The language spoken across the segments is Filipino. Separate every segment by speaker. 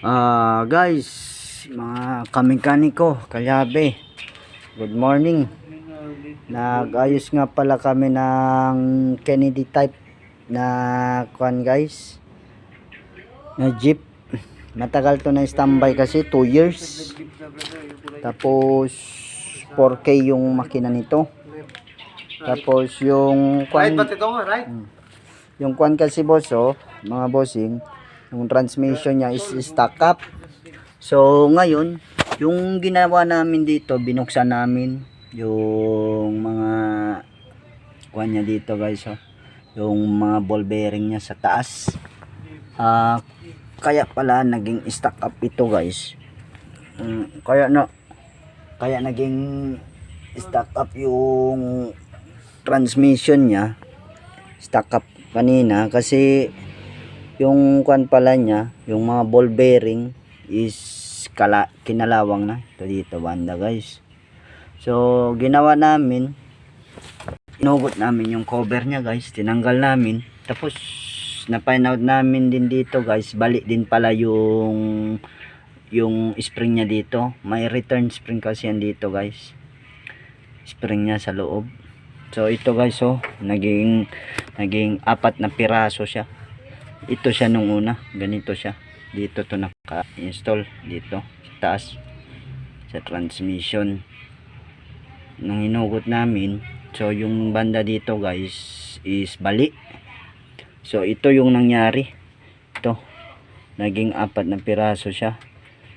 Speaker 1: Guys, mga kamekaniko, kalyabe, good morning. Nag-ayos nga pala kami ng Kennedy type na kuan guys, na jeep. Matagal to na standby kasi 2 years. Tapos 4K yung makina nito. Tapos yung kuan, yung kuan kasi boss, mga bossing, yung transmission niya is stock up. So ngayon, yung ginawa namin dito, binuksan namin yung mga kuan niya dito guys, yung mga ball bearing niya sa taas. Kaya pala naging stock up ito guys. Kaya naging stock up yung transmission niya, stock up kanina kasi yung kuan pala niya, yung mga ball bearing is kinalawang na. Ito dito banda guys. So ginawa namin, inugot namin yung cover niya guys, tinanggal namin. Tapos na-find out namin din dito guys, bali din pala yung spring niya dito. May return spring kasi yan dito guys, spring niya sa loob. So ito guys, naging 4 na piraso siya. Ito siya nung una, ganito siya. Dito to naka-install dito sa taas sa transmission. Nung hinugot namin, so yung banda dito guys is bali. So ito yung nangyari. Ito, naging 4 na piraso siya.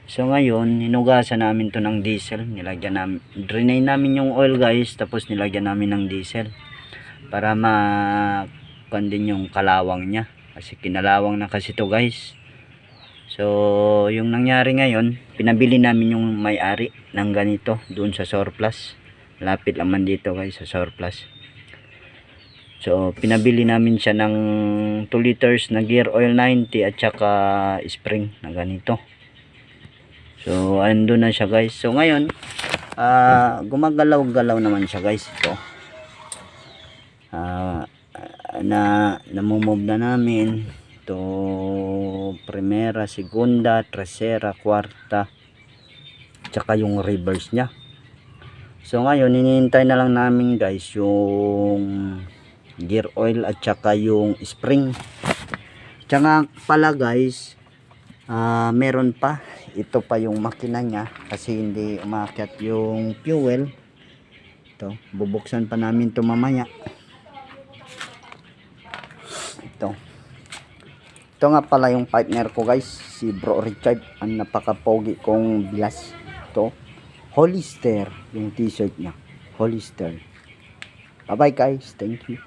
Speaker 1: So ngayon, hinugasan namin to ng diesel. Nilagyan namin, drain namin yung oil guys, tapos nilagyan namin ng diesel para din yung kalawang niya. Kasi kinalawang na kasi to guys. So yung nangyari ngayon, pinabili namin yung may-ari ng ganito doon sa surplus. Lapit naman dito guys sa surplus. So pinabili namin siya ng 2 liters na gear oil 90 at saka spring na ganito. So andun na siya guys. So ngayon, gumagalaw-galaw naman siya guys. Ito namumove na namin to primera, segunda, tercera, cuarta, tsaka yung reverse nya. So ngayon hinihintay na lang namin guys yung gear oil at tsaka yung spring. Tsaka pala guys, meron pa, ito pa yung makina nya kasi hindi umakyat yung fuel. Ito, bubuksan pa namin to mamaya. Ito nga pala yung partner ko guys, si Bro Richard, ang napaka-pogi kong bilas. Ito, Hollister, yung t-shirt niya, Hollister. Bye bye guys, thank you.